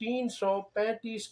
335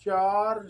4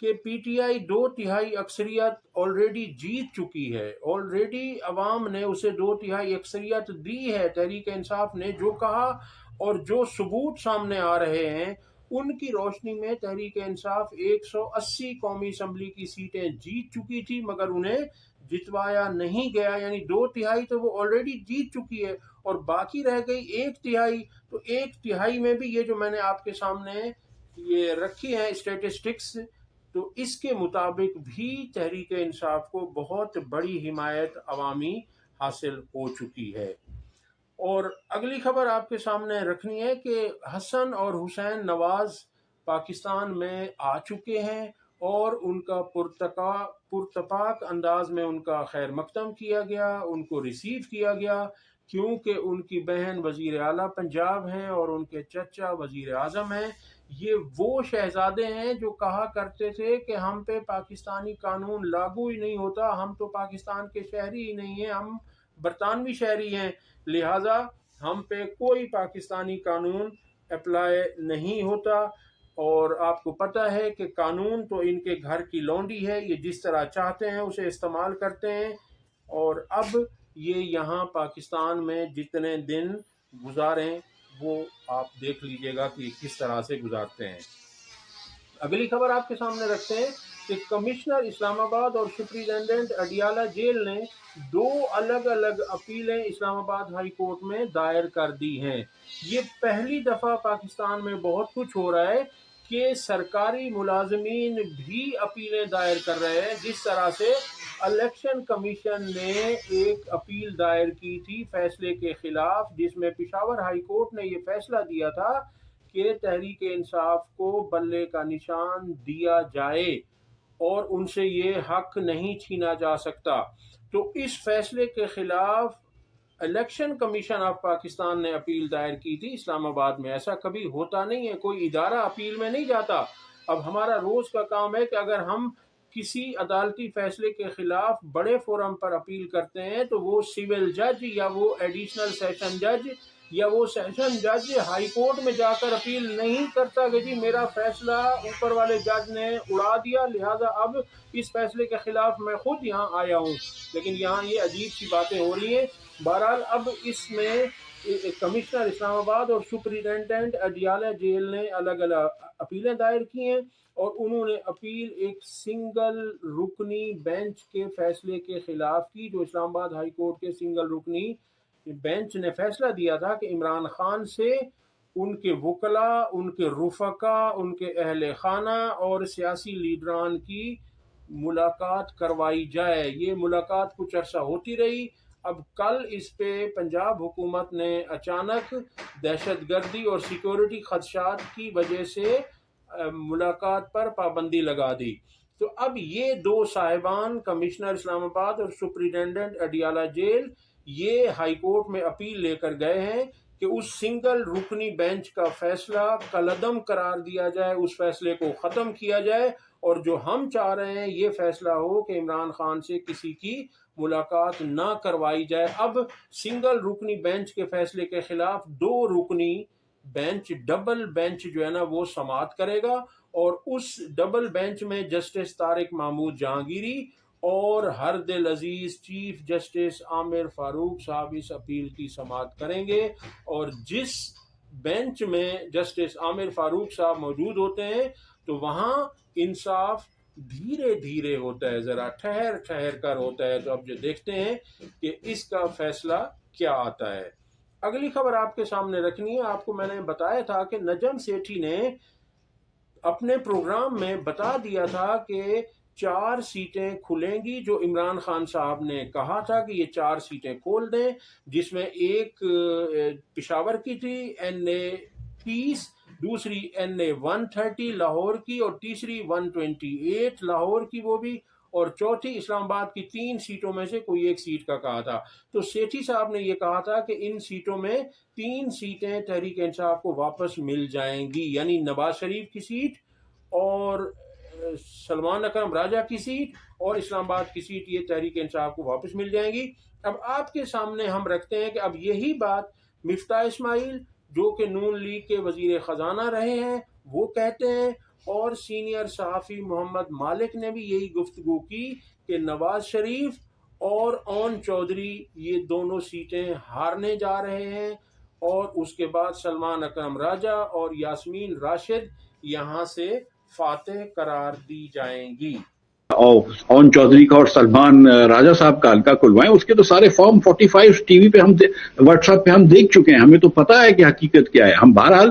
کہ P T I 2/3 اکثریت already جیت چکی ہے، آلریڈی عوام نے اسے 2/3 اکثریت دی ہے۔ تحریک انصاف نے جو کہا اور جو ثبوت سامنے آ رہے ہیں ان کی روشنی میں تحریک انصاف 180 قومی اسمبلی کی سیٹیں جیت چکی تھی، مگر انہیں جتوایا نہیں گیا، یعنی 2/3 تو وہ آلریڈی جیت چکی ہے اور باقی رہ گئی 1/3۔ تو 1/3 میں بھی یہ جو میں نے آپ کے سامنے یہ رکھی ہیں اسٹیٹسٹکس، تو اس کے مطابق بھی تحریک انصاف کو بہت بڑی حمایت عوامی حاصل ہو چکی ہے۔ اور اگلی خبر آپ کے سامنے رکھنی ہے کہ حسن اور حسین نواز پاکستان میں آ چکے ہیں اور ان کا پرتپاک انداز میں ان کا خیر مقدم کیا گیا، ان کو ریسیو کیا گیا، کیونکہ ان کی بہن وزیر اعلیٰ پنجاب ہیں اور ان کے چچا وزیر اعظم ہیں۔ یہ وہ شہزادے ہیں جو کہا کرتے تھے کہ ہم پہ پاکستانی قانون لاگو ہی نہیں ہوتا، ہم تو پاکستان کے شہری ہی نہیں ہیں، ہم برطانوی شہری ہیں، لہٰذا ہم پہ کوئی پاکستانی قانون اپلائی نہیں ہوتا۔ اور آپ کو پتہ ہے کہ قانون تو ان کے گھر کی لونڈی ہے، یہ جس طرح چاہتے ہیں اسے استعمال کرتے ہیں۔ اور اب یہ یہاں پاکستان میں جتنے دن گزاریں وہ آپ دیکھ لیجئے گا کہ کس طرح سے گزارتے ہیں۔ اگلی خبر آپ کے سامنے رکھتے ہیں کہ کمشنر اسلام آباد اور سپرنٹینڈنٹ اڈیالہ جیل نے 2 الگ الگ اپیلیں اسلام آباد ہائی کورٹ میں دائر کر دی ہیں۔ یہ پہلی دفعہ پاکستان میں بہت کچھ ہو رہا ہے کہ سرکاری ملازمین بھی اپیلیں دائر کر رہے ہیں۔ جس طرح سے الیکشن کمیشن نے ایک اپیل دائر کی تھی فیصلے کے خلاف، جس میں پشاور ہائی کورٹ نے یہ فیصلہ دیا تھا کہ تحریک انصاف کو بلے کا نشان دیا جائے اور ان سے یہ حق نہیں چھینا جا سکتا۔ تو اس فیصلے کے خلاف الیکشن کمیشن آف پاکستان نے اپیل دائر کی تھی اسلام آباد میں۔ ایسا کبھی ہوتا نہیں ہے، کوئی ادارہ اپیل میں نہیں جاتا۔ اب ہمارا روز کا کام ہے کہ اگر ہم کسی عدالتی فیصلے کے خلاف بڑے فورم پر اپیل کرتے ہیں تو وہ سول جج یا وہ ایڈیشنل سیشن جج یا وہ سیشن جج ہائی کورٹ میں جا کر اپیل نہیں کرتا کہ جی میرا فیصلہ اوپر والے جج نے اڑا دیا، لہٰذا اب اس فیصلے کے خلاف میں خود یہاں آیا ہوں۔ لیکن یہاں یہ عجیب سی باتیں ہو رہی ہیں۔ بہرحال اب اس میں کمشنر اسلام آباد اور سپرنٹینڈنٹ اڈیالہ جیل نے الگ الگ اپیلیں دائر کی ہیں اور انہوں نے اپیل ایک سنگل رکنی بینچ کے فیصلے کے خلاف کی، جو اسلام آباد ہائی کورٹ کے سنگل رکنی بینچ نے فیصلہ دیا تھا کہ عمران خان سے ان کے وکلاء، ان کے رفقا، ان کے اہل خانہ اور سیاسی لیڈران کی ملاقات کروائی جائے۔ یہ ملاقات کچھ عرصہ ہوتی رہی، اب کل اس پہ پنجاب حکومت نے اچانک دہشت گردی اور سیکورٹی خدشات کی وجہ سے ملاقات پر پابندی لگا دی۔ تو اب یہ 2 صاحبان کمشنر اسلام آباد اور سپرنٹینڈنٹ اڈیالہ جیل یہ ہائی کورٹ میں اپیل لے کر گئے ہیں کہ اس سنگل رکنی بینچ کا فیصلہ کالعدم قرار دیا جائے، اس فیصلے کو ختم کیا جائے اور جو ہم چاہ رہے ہیں یہ فیصلہ ہو کہ عمران خان سے کسی کی ملاقات نہ کروائی جائے۔ اب سنگل رکنی بینچ کے فیصلے کے خلاف 2 رکنی بینچ، ڈبل بینچ جو ہے نا وہ سماعت کرے گا اور اس ڈبل بینچ میں جسٹس طارق محمود جہانگیری اور ہردل عزیز چیف جسٹس عامر فاروق صاحب اس اپیل کی سماعت کریں گے۔ اور جس بینچ میں جسٹس عامر فاروق صاحب موجود ہوتے ہیں تو وہاں انصاف دھیرے دھیرے ہوتا ہے، ذرا ٹھہر ٹھہر کر ہوتا ہے۔ تو اب جو دیکھتے ہیں کہ اس کا فیصلہ کیا آتا ہے۔ اگلی خبر آپ کے سامنے رکھنی ہے۔ آپ کو میں نے بتایا تھا کہ نجم سیٹھی نے اپنے پروگرام میں بتا دیا تھا کہ 4 سیٹیں کھلیں گی، جو عمران خان صاحب نے کہا تھا کہ یہ 4 سیٹیں کھول دیں، جس میں ایک پشاور کی تھی NA 30، دوسری NA 130 لاہور کی اور تیسری 128 لاہور کی وہ بھی، اور چوتھی اسلام آباد کی 3 سیٹوں میں سے کوئی ایک سیٹ کا کہا تھا۔ تو سیٹھی صاحب نے یہ کہا تھا کہ ان سیٹوں میں 3 سیٹیں تحریک انصاف کو واپس مل جائیں گی، یعنی نواز شریف کی سیٹ اور سلمان اکرم راجہ کی سیٹ اور اسلام آباد کی سیٹ، یہ تحریک انصاف کو واپس مل جائیں گی۔ اب آپ کے سامنے ہم رکھتے ہیں کہ اب یہی بات مفتاح اسماعیل جو کہ نون لیگ کے وزیر خزانہ رہے ہیں وہ کہتے ہیں، اور سینئر صحافی محمد مالک نے بھی یہی گفتگو کی کہ نواز شریف اور اون چودھری یہ دونوں سیٹیں ہارنے جا رہے ہیں، اور اس کے بعد سلمان اکرم راجہ اور یاسمین راشد یہاں سے فاتح قرار دی جائیں گی۔ اور اون چودھری کا اور سلمان راجہ صاحب کا حلقہ کھلوائیں، اس کے تو سارے فارم 45 ٹی وی پہ ہم واٹس ایپ پہ ہم دیکھ چکے ہیں، ہمیں تو پتا ہے کہ حقیقت کیا ہے۔ ہم بہرحال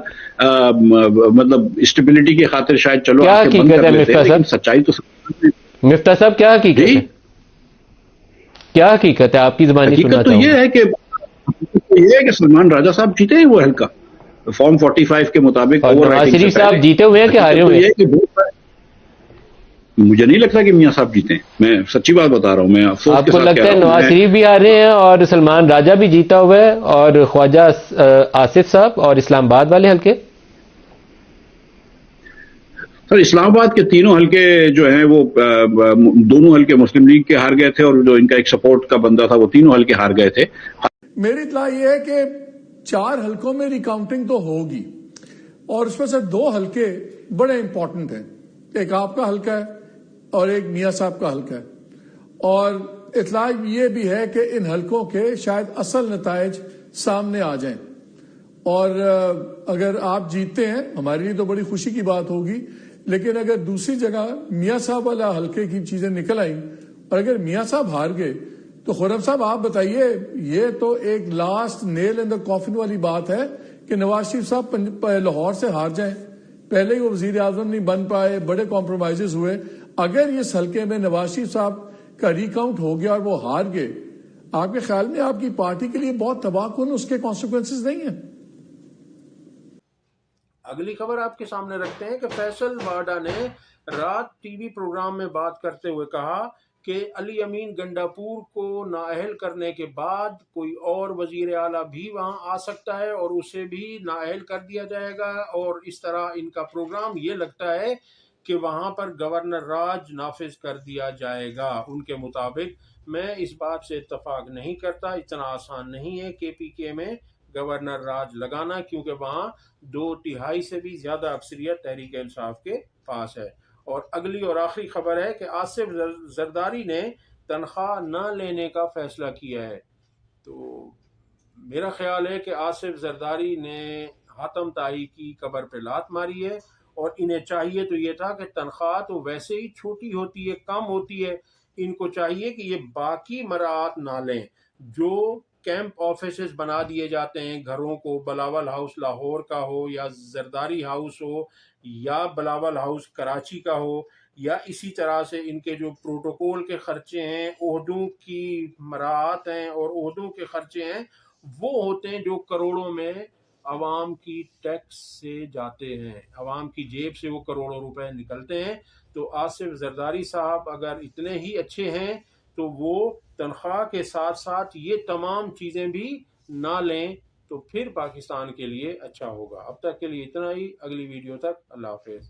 مطلب اسٹیبلٹی کی خاطر شاید چلو کیا حقیقت ہے مفتاح صاحب؟ سچائی تو مفتاح صاحب کیا حقیقت ہے؟ کیا حقیقت ہے آپ کی زبانی سننا حقیقت تو چاہوں یہ ہے کہ سلمان راجہ صاحب جیتے ہیں وہ حلقہ فارم 45 کے مطابق۔ اور نواز شریف صاحب جیتے ہوئے ہیں کہ ہارے ہوئے ہیں؟ مجھے نہیں لگتا کہ میاں صاحب جیتے ہیں، میں سچی بات بتا رہا ہوں، میں افسوس آپ کے کو ساتھ لگتا کہہ ہے رہا ہوں۔ نواز شریف بھی آ رہے ہیں اور سلمان راجہ بھی جیتا ہوا ہے اور خواجہ آصف صاحب اور اسلام آباد والے حلقے؟ سر اسلام آباد کے تینوں حلقے جو ہیں وہ دونوں حلقے مسلم لیگ کے ہار گئے تھے، اور جو ان کا ایک سپورٹ کا بندہ تھا وہ تینوں حلقے ہار گئے تھے۔ میری اطلاع یہ ہے کہ 4 حلقوں میں ریکاؤنٹنگ تو ہوگی، اور اس میں سے 2 حلقے بڑے امپورٹنٹ ہیں، ایک آپ کا حلقہ ہے اور ایک میاں صاحب کا حلقہ ہے، اور اطلاع یہ بھی ہے کہ ان حلقوں کے شاید اصل نتائج سامنے آ جائیں، اور اگر آپ جیتتے ہیں ہمارے لیے تو بڑی خوشی کی بات ہوگی، لیکن اگر دوسری جگہ میاں صاحب والا حلقے کی چیزیں نکل آئیں اور اگر میاں صاحب ہار گئے تو خرم صاحب آپ بتائیے، یہ تو ایک لاسٹ نیل ان دا کافن والی بات ہے کہ نواز شریف صاحب لاہور سے ہار جائیں، پہلے ہی وہ وزیر اعظم نہیں بن پائے، بڑے کمپرومائزز ہوئے، اگر اس حلقے میں نواز شریف صاحب کا ریکاؤنٹ ہو گیا اور وہ ہار گئے، آپ کے خیال میں آپ کی پارٹی کے لیے بہت تباہ کن اس کے کانسیکوینسز نہیں ہیں؟ اگلی خبر آپ کے سامنے رکھتے ہیں کہ فیصل واڈا نے رات ٹی وی پروگرام میں بات کرتے ہوئے کہا کہ علی امین گنڈاپور کو نااہل کرنے کے بعد کوئی اور وزیر اعلیٰ بھی وہاں آ سکتا ہے اور اسے بھی نااہل کر دیا جائے گا، اور اس طرح ان کا پروگرام یہ لگتا ہے کہ وہاں پر گورنر راج نافذ کر دیا جائے گا۔ ان کے مطابق میں اس بات سے اتفاق نہیں کرتا، اتنا آسان نہیں ہے کے پی کے میں گورنر راج لگانا، کیونکہ وہاں 2/3 سے بھی زیادہ اکثریت تحریک انصاف کے پاس ہے۔ اور اگلی اور آخری خبر ہے کہ آصف زرداری نے تنخواہ نہ لینے کا فیصلہ کیا ہے۔ تو میرا خیال ہے کہ آصف زرداری نے حاتم طائی کی قبر پہ لات ماری ہے، اور انہیں چاہیے تو یہ تھا کہ تنخواہ تو ویسے ہی چھوٹی ہوتی ہے، کم ہوتی ہے، ان کو چاہیے کہ یہ باقی مراعات نہ لیں۔ جو کیمپ آفیسز بنا دیے جاتے ہیں گھروں کو، بلاول ہاؤس لاہور کا ہو یا زرداری ہاؤس ہو یا بلاول ہاؤس کراچی کا ہو، یا اسی طرح سے ان کے جو پروٹوکول کے خرچے ہیں، عہدوں کی مراعات ہیں اور عہدوں کے خرچے ہیں، وہ ہوتے ہیں جو کروڑوں میں عوام کی ٹیکس سے جاتے ہیں، عوام کی جیب سے وہ کروڑوں روپے نکلتے ہیں۔ تو آصف زرداری صاحب اگر اتنے ہی اچھے ہیں تو وہ تنخواہ کے ساتھ ساتھ یہ تمام چیزیں بھی نہ لیں، تو پھر پاکستان کے لیے اچھا ہوگا۔ اب تک کے لیے اتنا ہی، اگلی ویڈیو تک اللہ حافظ۔